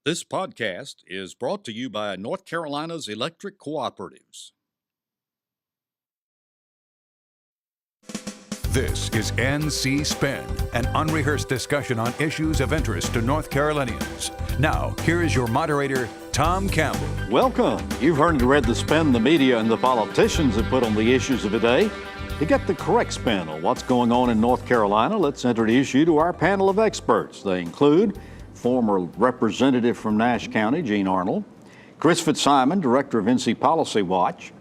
This podcast is brought to you by North Carolina's electric cooperatives. This is NC Spin, an unrehearsed discussion on issues of interest to North Carolinians. Now, here is your moderator, Tom Campbell. Welcome. You've heard and read the spin the media and the politicians have put on the issues of the day. To get the correct spin on what's going on in North Carolina, let's introduce you to our panel of experts. They include former representative from Nash County, Gene Arnold, Chris Fitzsimon, director of NC Policy Watch,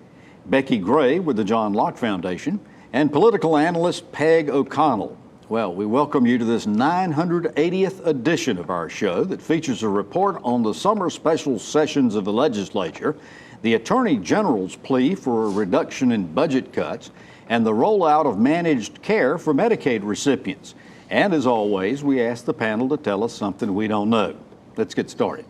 Becki Gray with the John Locke Foundation, and political analyst Peg O'Connell. Well, we welcome you to this 980th edition of our show that features a report on the summer special sessions of the Legislature, the Attorney General's plea for a reduction in budget cuts, and the rollout of managed care for Medicaid recipients. And as always, we ask the panel to tell us something we don't know. Let's get started.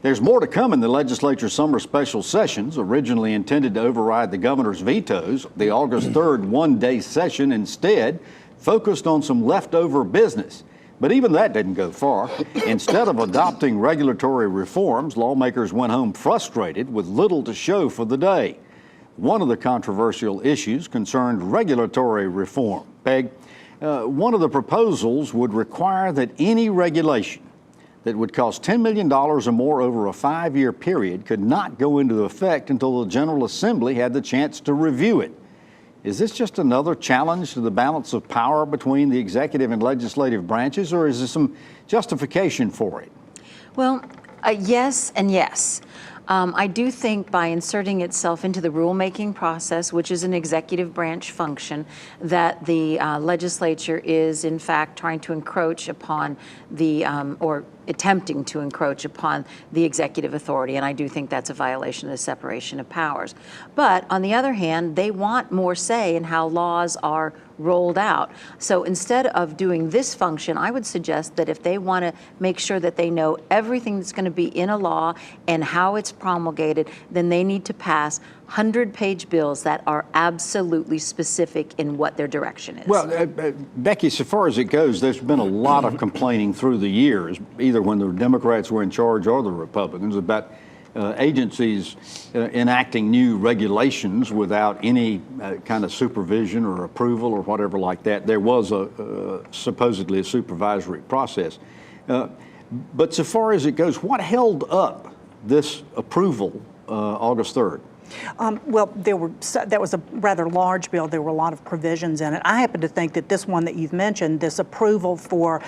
There's more to come in the Legislature's summer special sessions, originally intended to override the governor's vetoes. The August 3rd one-day session instead focused on some leftover business. But even that didn't go far. Instead of adopting regulatory reforms, lawmakers went home frustrated with little to show for the day. One of the controversial issues concerned regulatory reform. Peg, one of the proposals would require that any regulation that would cost $10 million or more over a 5-year period could not go into effect until the General Assembly had the chance to review it. Is this just another challenge to the balance of power between the executive and legislative branches, or is there some justification for it? Well, yes and yes. I do think by inserting itself into the rulemaking process, which is an executive branch function, that the legislature is in fact trying to encroach upon the, or attempting to encroach upon the executive authority, and I do think that's a violation of the separation of powers. But on the other hand, they want more say in how laws are rolled out. So instead of doing this function, I would suggest that if they want to make sure that they know everything that's going to be in a law and how it's promulgated, then they need to pass 100-page bills that are absolutely specific in what their direction is. Well, Becki, so far as it goes, there's been a lot of complaining through the years, either when the Democrats were in charge or the Republicans, about agencies enacting new regulations without any kind of supervision or approval or whatever like that. There was supposedly a supervisory process. But so far as it goes, what held up this approval August 3rd? Well, that was a rather large bill. There were a lot of provisions in it. I happen to think that this one that you've mentioned, this approval for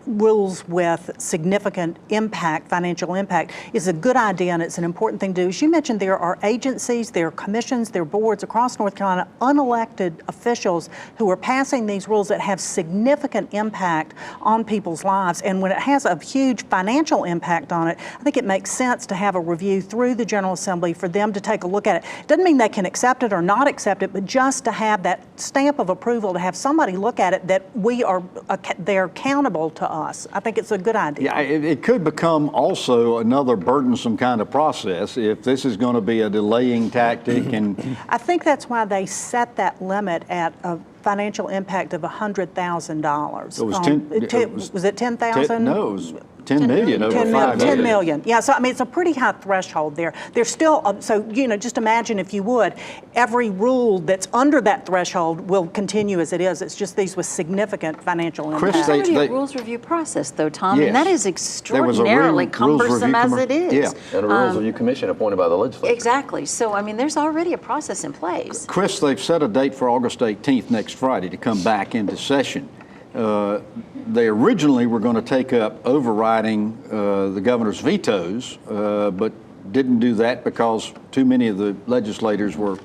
rules with significant impact, financial impact, is a good idea, and it's an important thing to do. As you mentioned, there are agencies, there are commissions, there are boards across North Carolina, unelected officials who are passing these rules that have significant impact on people's lives. And when it has a huge financial impact on it, I think it makes sense to have a review through the General Assembly for them to take a look at it. Doesn't mean they can accept it or not accept it, but just to have that stamp of approval, to have somebody look at it that they're accountable to us. I think it's a good idea. Yeah, it could become also another burdensome kind of process if this is going to be a delaying tactic. And I think that's why they set that limit at a financial impact of $100,000. It was was it 10,000? No, it was 10 million over 5 years. 10 million. Yeah, so I mean, it's a pretty high threshold there. There's still, so, just imagine if you would, every rule that's under that threshold will continue as it is. It's just these with significant financial impact. There's already a rules review process, though, Tom, yes. And that is extraordinarily cumbersome as it is. Yeah. And a rules review commission appointed by the legislature. Exactly. So, I mean, there's already a process in place. Chris, they've set a date for August 18th, next Friday, to come back into session. They originally were going to take up overriding the governor's vetoes, but didn't do that because too many of the legislators were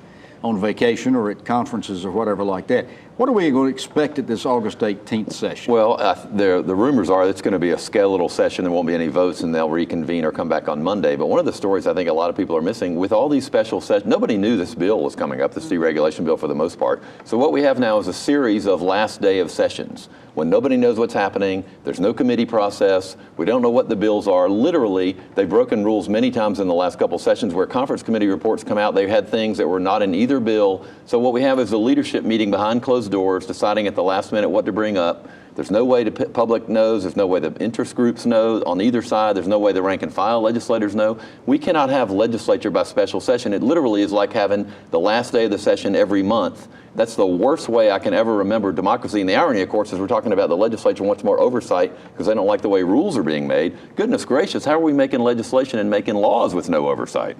on vacation or at conferences or whatever like that. What are we going to expect at this August 18th session? Well, the rumors are it's going to be a skeletal session. There won't be any votes, and they'll reconvene or come back on Monday. But one of the stories I think a lot of people are missing, with all these special sessions, nobody knew this bill was coming up, this deregulation bill for the most part. So what we have now is a series of last day of sessions when nobody knows what's happening. There's no committee process. We don't know what the bills are. Literally, they've broken rules many times in the last couple sessions where conference committee reports come out. They've had things that were not in either bill. So what we have is a leadership meeting behind closed closed doors, deciding at the last minute what to bring up. There's no way the public knows. There's no way the interest groups know on either side. There's no way the rank and file legislators know. We cannot have legislature by special session. It literally is like having the last day of the session every month. That's the worst way I can ever remember democracy. And the irony, of course, is we're talking about the legislature wants more oversight because they don't like the way rules are being made. Goodness gracious, how are we making legislation and making laws with no oversight?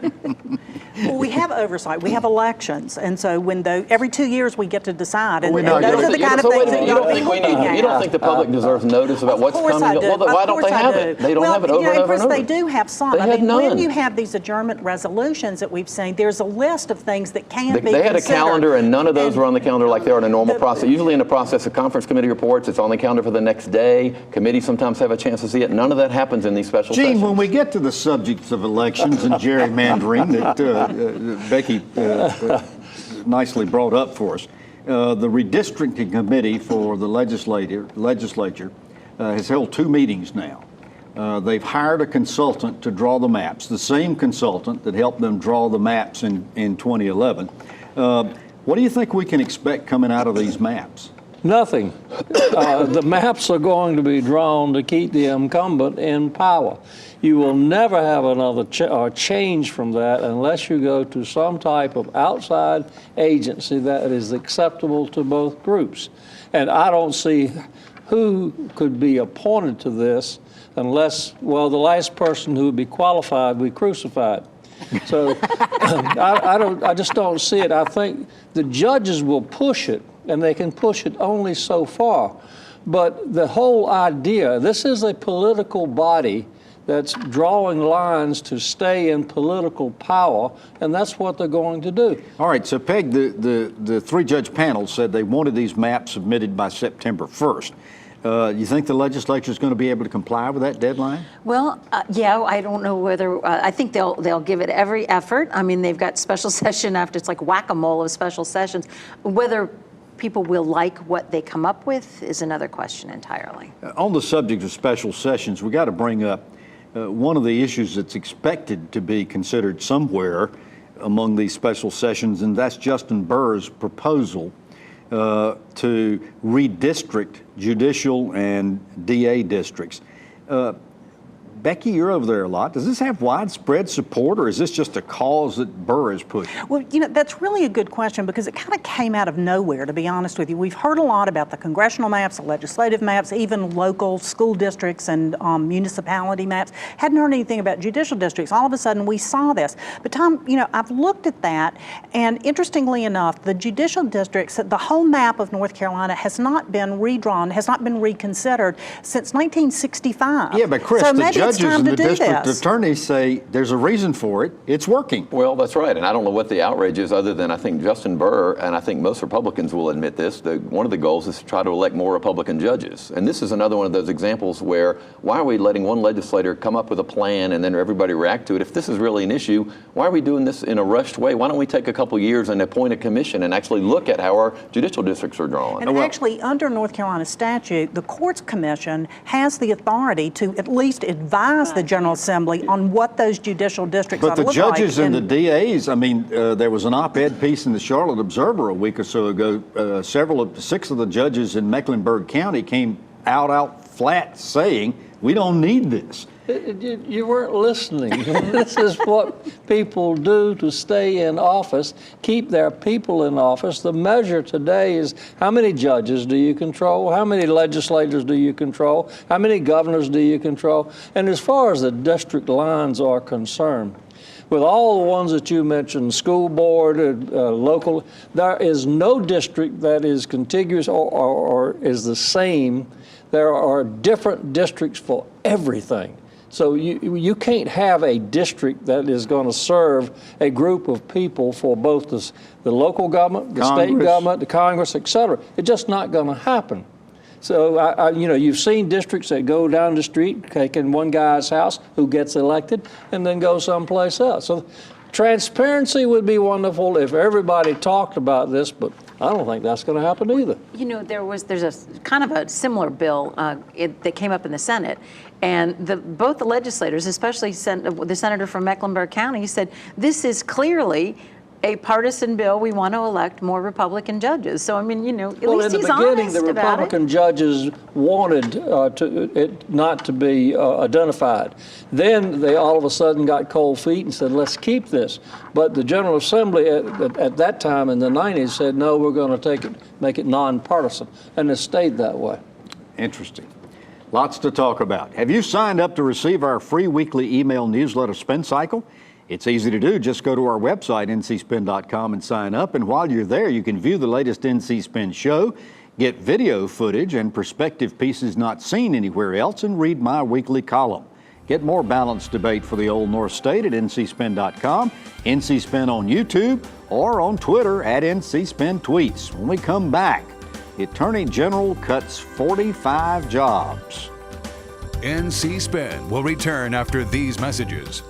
Well, we have oversight. We have elections, and so when every 2 years we get to decide, and, Well, and those are the kind of things that you don't think we need? You don't think the public deserves notice about what's coming? Well, why don't they have it? They don't have it over and over and over. They do have some. They had none. When you have these adjournment resolutions that we've seen, there's a list of things that can be considered. They had a calendar, and none of those were on the calendar like they are in a normal process. Usually in the process of conference committee reports, it's on the calendar for the next day. Committees sometimes have a chance to see it. None of that happens in these special sessions. Gene, when we get to the subjects of elections and gerrymandering that Becki nicely brought up for us, the redistricting committee for the legislature has held 2 meetings now. They've hired a consultant to draw the maps, the same consultant that helped them draw the maps in 2011. What do you think we can expect coming out of these maps? Nothing. The maps are going to be drawn to keep the incumbent in power. You will never have another change from that unless you go to some type of outside agency that is acceptable to both groups. And I don't see who could be appointed to this unless, well, the last person who would be qualified would be crucified. So I just don't see it. I think the judges will push it, and they can push it only so far. But the whole idea, this is a political body that's drawing lines to stay in political power, and that's what they're going to do. All right, so Peg, the 3-judge panel said they wanted these maps submitted by September 1st. You think the legislature is going to be able to comply with that deadline? Well, yeah, I don't know whether, I think they'll give it every effort. I mean, they've got special session after, it's like whack-a-mole of special sessions. Whether people will like what they come up with is another question entirely. On the subject of special sessions, we got to bring up one of the issues that's expected to be considered somewhere among these special sessions, and that's Justin Burr's proposal to redistrict judicial and DA districts. Becki, you're over there a lot. Does this have widespread support, or is this just a cause that Burr is pushing? Well, you know, that's really a good question because it kind of came out of nowhere, to be honest with you. We've heard a lot about the congressional maps, the legislative maps, even local school districts and municipality maps. Hadn't heard anything about judicial districts. All of a sudden, we saw this. But Tom, you know, I've looked at that, and interestingly enough, the judicial districts, the whole map of North Carolina has not been redrawn, has not been reconsidered since 1965. Yeah, but Chris, so the judges and the district this. attorneys say there's a reason for it. It's working. Well, that's right, and I don't know what the outrage is other than I think Justin Burr, and I think most Republicans will admit this, one of the goals is to try to elect more Republican judges. And this is another one of those examples where why are we letting one legislator come up with a plan and then everybody react to it? If this is really an issue, why are we doing this in a rushed way? Why don't we take a couple years and appoint a commission and actually look at how our judicial districts are drawn? And actually, under North Carolina statute, the Courts Commission has the authority to at least advise the General Assembly on what those judicial districts ought to look like. But the judges and the DAs, I mean, there was an op-ed piece in the Charlotte Observer a week or so ago. 6 of the judges in Mecklenburg County came out flat saying, we don't need this. You weren't listening. This is what people do to stay in office, keep their people in office. The measure today is how many judges do you control? How many legislators do you control? How many governors do you control? And as far as the district lines are concerned, with all the ones that you mentioned, school board, local, there is no district that is contiguous or is the same. There are different districts for everything. So you can't have a district that is going to serve a group of people for both the local government, the state government, the Congress, et cetera. It's just not going to happen. So, you know, you've seen districts that go down the street, taking one guy's house who gets elected and then go someplace else. So transparency would be wonderful if everybody talked about this, but I don't think that's going to happen either. You know, there's a kind of a similar bill that came up in the Senate, and both the legislators, especially the senator from Mecklenburg County, said this is clearly a partisan bill. We want to elect more Republican judges. So, I mean, at Well, least in he's the beginning, honest the about Republican it. judges wanted it not to be identified. Then they all of a sudden got cold feet and said, let's keep this. But the General Assembly at that time in the 90s said, no, we're going to make it nonpartisan. And it stayed that way. Interesting. Lots to talk about. Have you signed up to receive our free weekly email newsletter Spin Cycle? It's easy to do. Just go to our website, ncspin.com, and sign up. And while you're there, you can view the latest NC Spin show, get video footage and perspective pieces not seen anywhere else, and read my weekly column. Get more balanced debate for the Old North State at ncspin.com, NCSpin on YouTube, or on Twitter at NCSpinTweets. When we come back, the Attorney General cuts 45 jobs. NC Spin will return after these messages.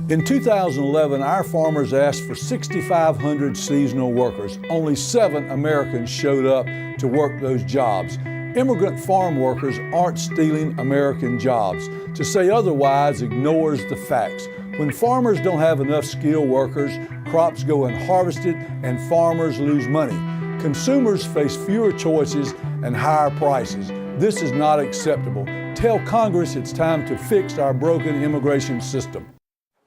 In 2011, our farmers asked for 6,500 seasonal workers. Only 7 Americans showed up to work those jobs. Immigrant farm workers aren't stealing American jobs. To say otherwise ignores the facts. When farmers don't have enough skilled workers, crops go unharvested and farmers lose money. Consumers face fewer choices and higher prices. This is not acceptable. Tell Congress it's time to fix our broken immigration system.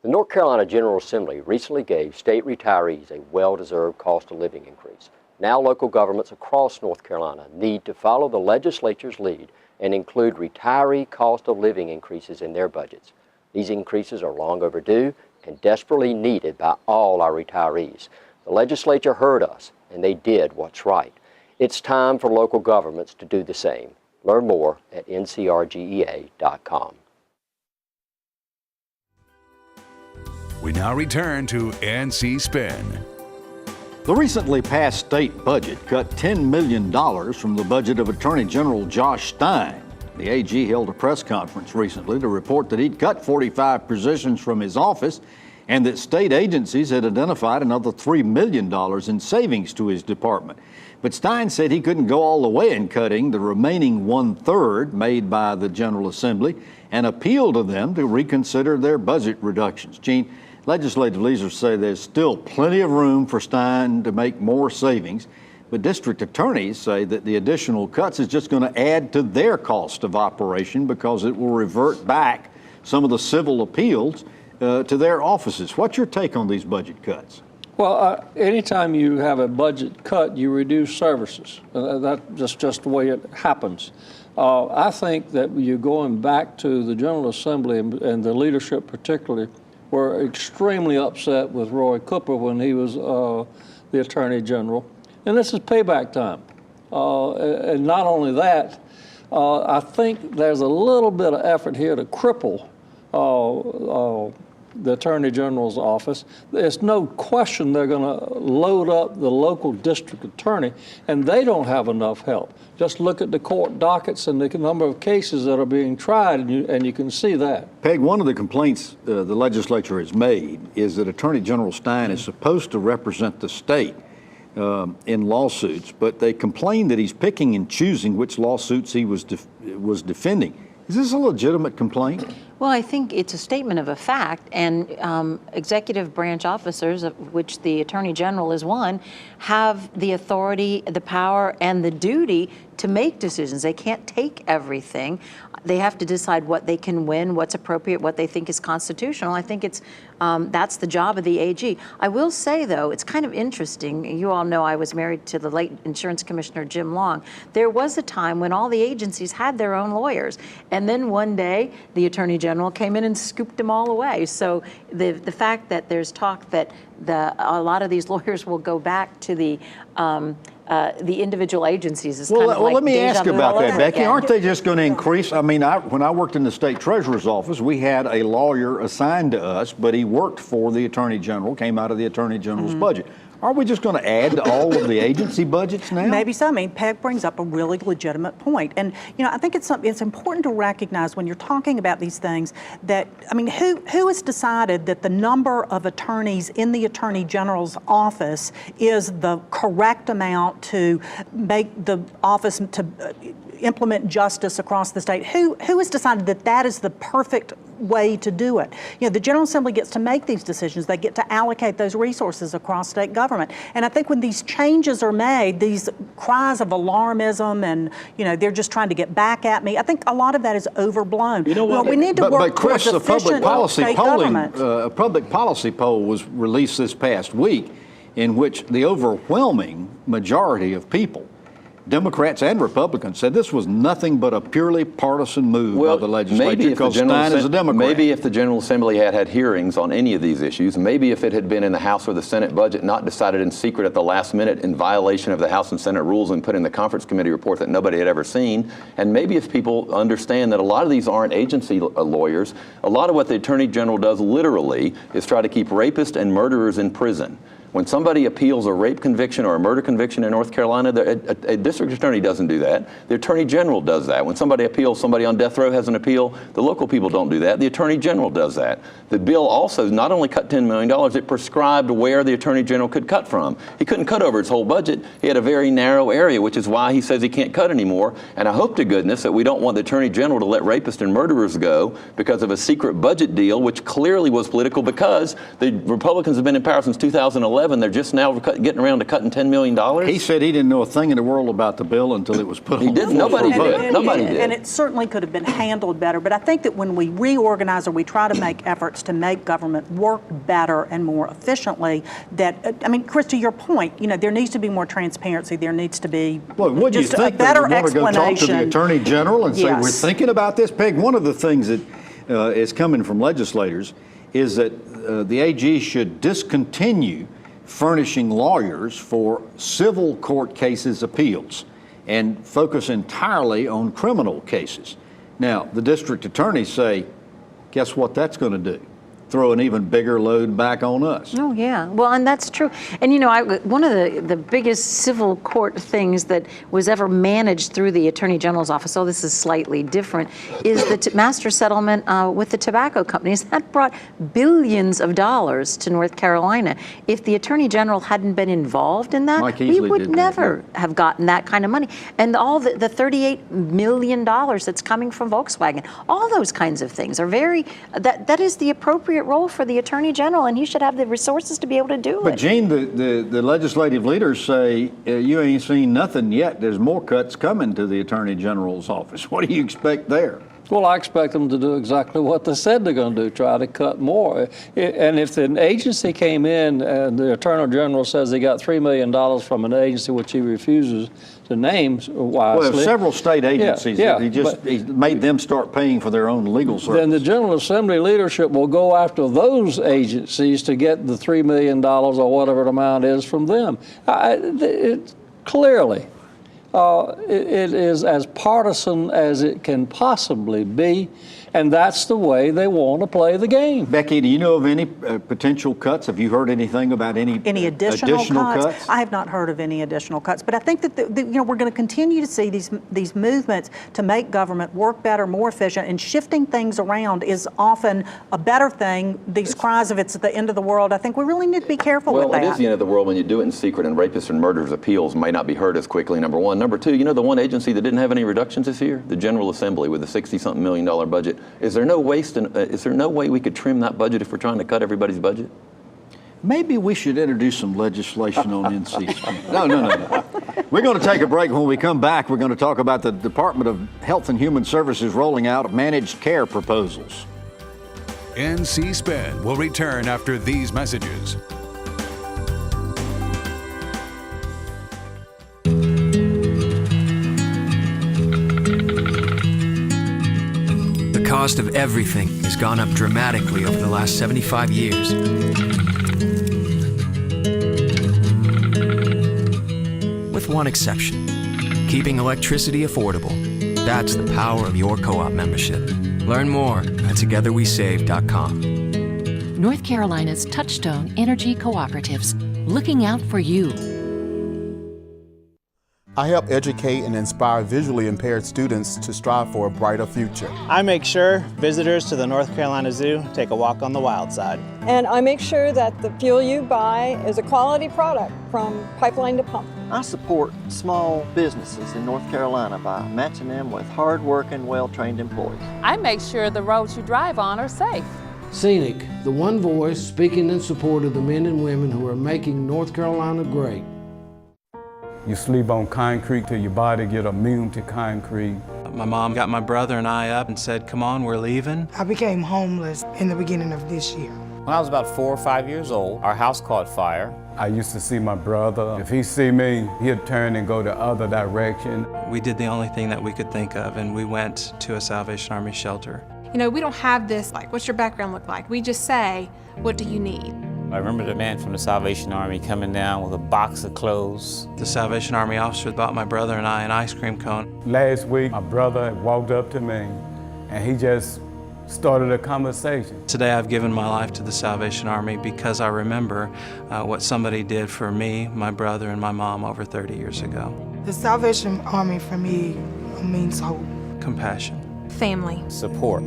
The North Carolina General Assembly recently gave state retirees a well-deserved cost of living increase. Now local governments across North Carolina need to follow the legislature's lead and include retiree cost of living increases in their budgets. These increases are long overdue and desperately needed by all our retirees. The legislature heard us, and they did what's right. It's time for local governments to do the same. Learn more at ncrgea.com. We now return to NC Spin. The recently passed state budget cut $10 million from the budget of Attorney General Josh Stein. The AG held a press conference recently to report that he'd cut 45 positions from his office and that state agencies had identified another $3 million in savings to his department. But Stein said he couldn't go all the way in cutting the remaining 1/3 made by the General Assembly and appealed to them to reconsider their budget reductions. Gene, legislative leaders say there's still plenty of room for Stein to make more savings, but district attorneys say that the additional cuts is just going to add to their cost of operation because it will revert back some of the civil appeals to their offices. What's your take on these budget cuts? Well, anytime you have a budget cut, you reduce services. That's just the way it happens. I think that you're going back to the General Assembly and the leadership particularly were extremely upset with Roy Cooper when he was the Attorney General. And this is payback time. And not only that, I think there's a little bit of effort here to cripple the Attorney General's office. There's no question they're going to load up the local district attorney, and they don't have enough help. Just look at the court dockets and the number of cases that are being tried, and you can see that. Peg, one of the complaints the legislature has made is that Attorney General Stein is supposed to represent the state in lawsuits, but they complain that he's picking and choosing which lawsuits he was defending. Is this a legitimate complaint? Well, I think it's a statement of a fact, and executive branch officers, of which the Attorney General is one, have the authority, the power, and the duty to make decisions. They can't take everything. They have to decide what they can win, what's appropriate, what they think is constitutional. I think it's that's the job of the AG. I will say, though, it's kind of interesting. You all know I was married to the late Insurance Commissioner Jim Long. There was a time when all the agencies had their own lawyers, and then one day the Attorney General came in and scooped them all away. So the fact that there's talk that a lot of these lawyers will go back to the individual agencies is kind of like well, let me deja ask vu about all that, over Becky. again. Aren't they just going to increase? I mean, when I worked in the state treasurer's office, we had a lawyer assigned to us, but he worked for the Attorney General, came out of the Attorney General's budget. Are we just going to add to all of the agency budgets now? Maybe so. I mean, Peg brings up a really legitimate point. And, I think it's important to recognize when you're talking about these things that, who has decided that the number of attorneys in the Attorney General's office is the correct amount to make the office to implement justice across the state. Who has decided that that is the perfect way to do it? You know, the General Assembly gets to make these decisions. They get to allocate those resources across state government. And I think when these changes are made, these cries of alarmism and, you know, they're just trying to get back at me, I think a lot of that is overblown. You know what? We need to work Chris, towards efficient state government. A public policy poll was released this past week in which the overwhelming majority of people, Democrats and Republicans, said this was nothing but a purely partisan move by the legislature because Stein is a Democrat. Maybe if the General Assembly had hearings on any of these issues, maybe if it had been in the House or the Senate budget, not decided in secret at the last minute in violation of the House and Senate rules and put in the conference committee report that nobody had ever seen, and maybe if people understand that a lot of these aren't agency lawyers, a lot of what the Attorney General does literally is try to keep rapists and murderers in prison. When somebody appeals a rape conviction or a murder conviction in North Carolina, a district attorney doesn't do that. The Attorney General does that. When somebody appeals, somebody on death row has an appeal, the local people don't do that. The Attorney General does that. The bill also not only cut $10 million, it prescribed where the Attorney General could cut from. He couldn't cut over his whole budget. He had a very narrow area, which is why he says he can't cut anymore. And I hope to goodness that we don't want the Attorney General to let rapists and murderers go because of a secret budget deal, which clearly was political because the Republicans have been in power since 2011. They're just now getting around to cutting $10 million. He said he didn't know a thing in the world about the bill until it was put on the didn't. floor. Nobody did. Nobody did. And it certainly could have been handled better. But I think that when we reorganize or we try to make efforts to make government work better and more efficiently, that, I mean, Chris, to your point, you know, there needs to be more transparency. There needs to be just a better explanation. Would you think that we're going to go talk to the Attorney General and say, we're thinking about this? Peg, one of the things that is coming from legislators is that the AG should discontinue furnishing lawyers for civil court cases appeals and focus entirely on criminal cases. Now, the district attorneys say, guess what that's going to do? Throw an even bigger load back on us. Oh, yeah. Well, and that's true. And, you know, one of the biggest civil court things that was ever managed through the Attorney General's office, oh, this is slightly different, is the master settlement with the tobacco companies. That brought billions of dollars to North Carolina. If the Attorney General hadn't been involved in that, we would never have gotten that kind of money. And all the $38 million that's coming from Volkswagen, all those kinds of things are very, that is the appropriate role for the Attorney General, and he should have the resources to be able to do it. But Gene, the legislative leaders say you ain't seen nothing yet. There's more cuts coming to the Attorney General's office. What do you expect there? Well, I expect them to do exactly what they said they're going to do, try to cut more. And if an agency came in and the Attorney General says they got $3 million from an agency which he refuses to name wisely. Well, several state agencies, he made them start paying for their own legal service. Then the General Assembly leadership will go after those agencies to get the $3 million or whatever the amount is from them. Clearly, it is as partisan as it can possibly be, and that's the way they want to play the game. Becki, do you know of any potential cuts? Have you heard anything about any additional cuts? I have not heard of any additional cuts, but I think that we're going to continue to see these movements to make government work better, more efficient, and shifting things around is often a better thing. These cries of it's at the end of the world, I think we really need to be careful with that. Well, it is the end of the world when you do it in secret, and rapists and murderers' appeals may not be heard as quickly, number one. Number two, you know the one agency that didn't have any reductions this year? The General Assembly with a $60-something million budget. Is there no way we could trim that budget if we're trying to cut everybody's budget? Maybe we should introduce some legislation on NC. No. We're going to take a break. When we come back, we're going to talk about the Department of Health and Human Services rolling out managed care proposals. NC Spin will return after these messages. The cost of everything has gone up dramatically over the last 75 years. With one exception, keeping electricity affordable. That's the power of your co-op membership. Learn more at togetherwesave.com. North Carolina's Touchstone Energy Cooperatives, looking out for you. I help educate and inspire visually impaired students to strive for a brighter future. I make sure visitors to the North Carolina Zoo take a walk on the wild side. And I make sure that the fuel you buy is a quality product from pipeline to pump. I support small businesses in North Carolina by matching them with hard-working, well-trained employees. I make sure the roads you drive on are safe. Scenic, the one voice speaking in support of the men and women who are making North Carolina great. You sleep on concrete till your body get immune to concrete. My mom got my brother and I up and said, come on, we're leaving. I became homeless in the beginning of this year. When I was about 4 or 5 years old, our house caught fire. I used to see my brother. If he see me, he'd turn and go the other direction. We did the only thing that we could think of, and we went to a Salvation Army shelter. You know, we don't have this, like, what's your background look like? We just say, what do you need? I remember the man from the Salvation Army coming down with a box of clothes. The Salvation Army officer bought my brother and I an ice cream cone. Last week, my brother walked up to me, and he just started a conversation. Today I've given my life to the Salvation Army because I remember what somebody did for me, my brother, and my mom over 30 years ago. The Salvation Army for me means hope. Compassion. Family. Support.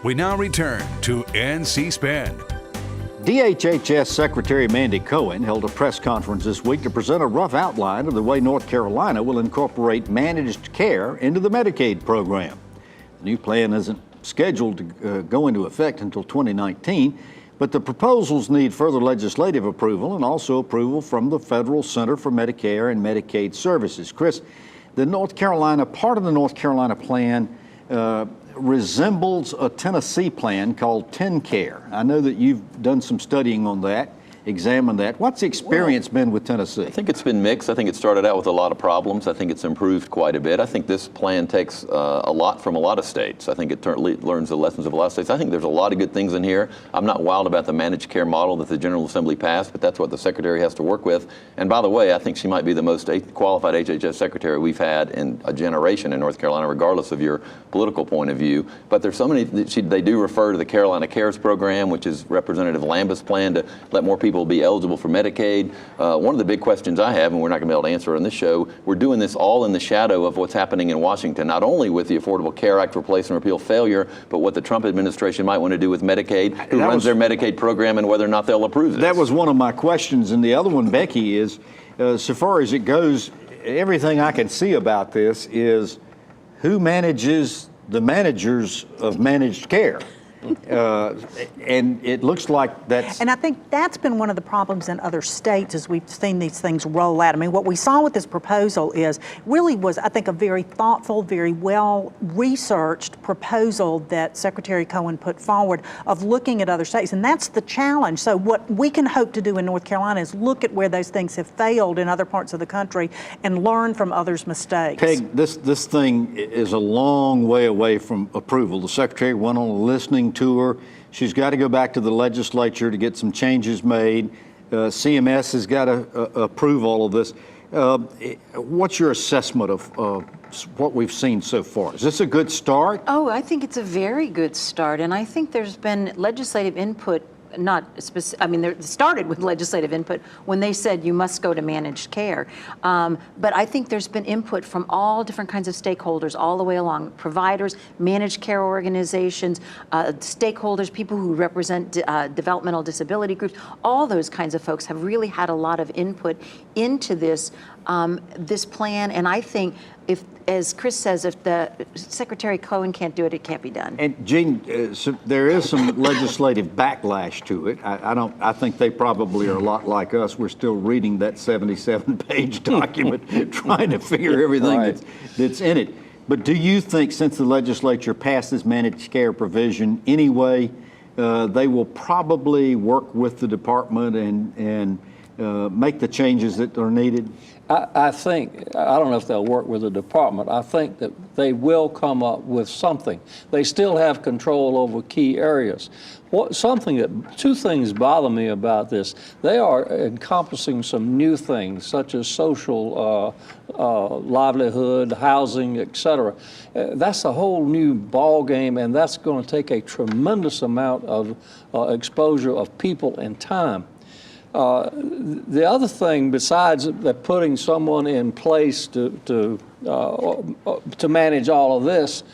We now return to NC Spend. DHHS Secretary Mandy Cohen held a press conference this week to present a rough outline of the way North Carolina will incorporate managed care into the Medicaid program. The new plan isn't scheduled to go into effect until 2019, but the proposals need further legislative approval and also approval from the Federal Center for Medicare and Medicaid Services. Chris, the part of the North Carolina plan resembles a Tennessee plan called TennCare. I know that you've done some studying on that, examined that. What's the experience been with Tennessee? I think it's been mixed. I think it started out with a lot of problems. I think it's improved quite a bit. I think this plan takes a lot from a lot of states. I think it learns the lessons of a lot of states. I think there's a lot of good things in here. I'm not wild about the managed care model that the General Assembly passed, but that's what the Secretary has to work with. And by the way, I think she might be the most qualified HHS Secretary we've had in a generation in North Carolina, regardless of your political point of view. But there's so many, they do refer to the Carolina Cares program, which is Representative Lambeth's plan to let more people be eligible for Medicaid. One of the big questions I have, and we're not going to be able to answer it on this show, we're doing this all in the shadow of what's happening in Washington, not only with the Affordable Care Act replace and repeal failure, but what the Trump administration might want to do with Medicaid, who runs their Medicaid program, and whether or not they'll approve this. That was one of my questions, and the other one, Becki, is so far as it goes, everything I can see about this is who manages the managers of managed care. And it looks like that's... And I think that's been one of the problems in other states as we've seen these things roll out. I mean, what we saw with this proposal really was, I think, a very thoughtful, very well-researched proposal that Secretary Cohen put forward of looking at other states. And that's the challenge. So what we can hope to do in North Carolina is look at where those things have failed in other parts of the country and learn from others' mistakes. Peg, this thing is a long way away from approval. The Secretary went on a listening tour. She's got to go back to the legislature to get some changes made. CMS has got to approve all of this. What's your assessment of what we've seen so far? Is this a good start? Oh, I think it's a very good start, and I think there's been legislative input. It started with legislative input when they said you must go to managed care. But I think there's been input from all different kinds of stakeholders all the way along, providers, managed care organizations, stakeholders, people who represent developmental disability groups. All those kinds of folks have really had a lot of input into this plan. And I think if, as Chris says, if the Secretary Cohen can't do it, it can't be done. And Gene, so there is some legislative backlash to it. I think they probably are a lot like us. We're still reading that 77-page document, trying to figure everything that's in it. But do you think, since the legislature passed this managed care provision anyway, they will probably work with the department and make the changes that are needed? I think, I don't know if they'll work with the department. I think that they will come up with something. They still have control over key areas. Two things bother me about this. They are encompassing some new things, such as social livelihood, housing, et cetera. That's a whole new ball game, and that's going to take a tremendous amount of exposure of people and time. The other thing, besides putting someone in place to manage all of this,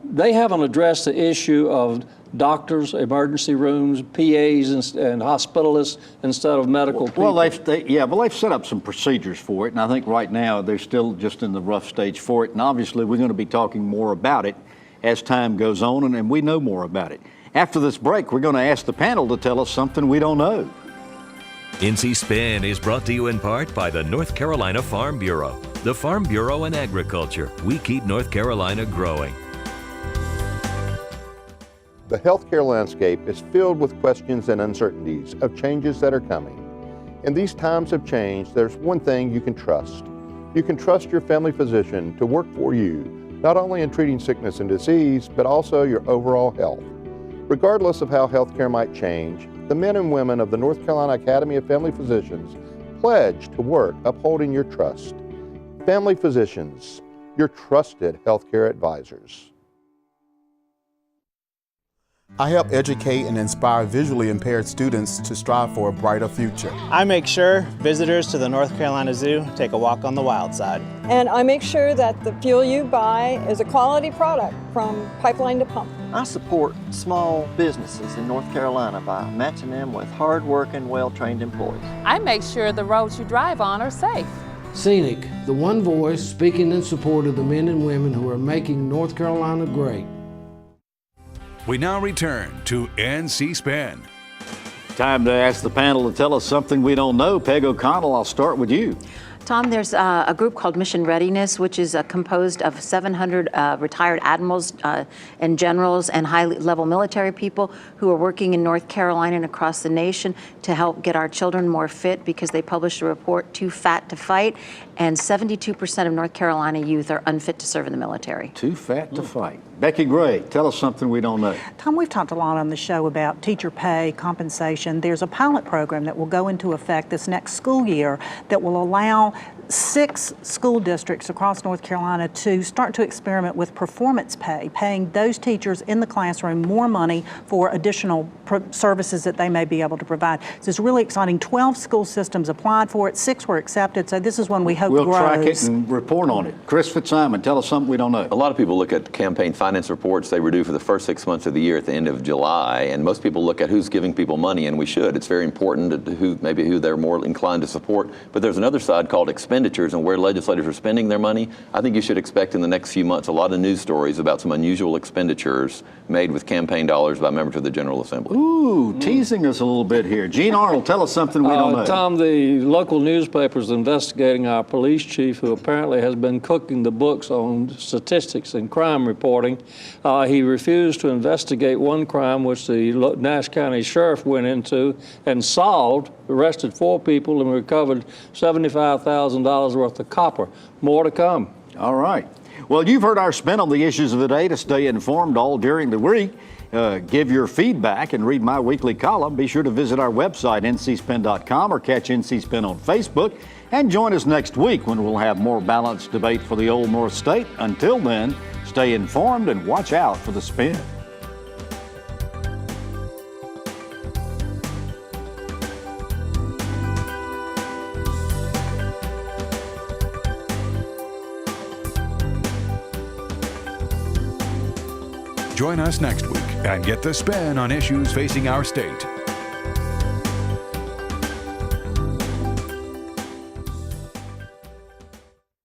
they haven't addressed the issue of doctors, emergency rooms, PAs, and hospitalists instead of medical people. Well, they've set up some procedures for it, and I think right now they're still just in the rough stage for it. And obviously, we're going to be talking more about it as time goes on, and we know more about it. After this break, we're going to ask the panel to tell us something we don't know. NC Spin is brought to you in part by the North Carolina Farm Bureau. The Farm Bureau and Agriculture. We keep North Carolina growing. The healthcare landscape is filled with questions and uncertainties of changes that are coming. In these times of change, there's one thing you can trust. You can trust your family physician to work for you, not only in treating sickness and disease, but also your overall health. Regardless of how healthcare might change, the men and women of the North Carolina Academy of Family Physicians pledge to work upholding your trust. Family physicians, your trusted healthcare advisors. I help educate and inspire visually impaired students to strive for a brighter future. I make sure visitors to the North Carolina Zoo take a walk on the wild side. And I make sure that the fuel you buy is a quality product from pipeline to pump. I support small businesses in North Carolina by matching them with hard-working, well-trained employees. I make sure the roads you drive on are safe. Scenic, the one voice speaking in support of the men and women who are making North Carolina great. We now return to NC Spin. Time to ask the panel to tell us something we don't know. Peg O'Connell, I'll start with you. Tom, there's a group called Mission Readiness, which is composed of 700 retired admirals and generals and high-level military people who are working in North Carolina and across the nation to help get our children more fit, because they published a report, Too Fat to Fight, and 72% of North Carolina youth are unfit to serve in the military. Too fat to fight. Becki Gray, tell us something we don't know. Tom, we've talked a lot on the show about teacher pay, compensation. There's a pilot program that will go into effect this next school year that will allow 6 school districts across North Carolina to start to experiment with performance pay, paying those teachers in the classroom more money for additional services that they may be able to provide. So it's really exciting. 12 school systems applied for it, 6 were accepted, so this is one we hope We'll grows. track it and report on it. Chris Fitzsimon, tell us something we don't know. A lot of people look at campaign finance reports they were due for the first 6 months of the year at the end of July, and most people look at who's giving people money, and we should. It's very important to who they're more inclined to support. But there's another side called expenditures and where legislators are spending their money. I think you should expect in the next few months a lot of news stories about some unusual expenditures made with campaign dollars by members of the General Assembly. Ooh, teasing us a little bit here. Gene Arnold, tell us something we don't know. Tom, the local newspaper's investigating our police chief, who apparently has been cooking the books on statistics and crime reporting. He refused to investigate one crime which the Nash County Sheriff went into and solved, arrested 4 people, and recovered $75,000 worth of copper. More to come. All right. Well, you've heard our spin on the issues of the day. To stay informed all during the week, give your feedback and read my weekly column, be sure to visit our website, ncspin.com, or catch NC Spin on Facebook. And join us next week when we'll have more balanced debate for the Old North State. Until then, stay informed and watch out for the spin. Join us next week and get the spin on issues facing our state.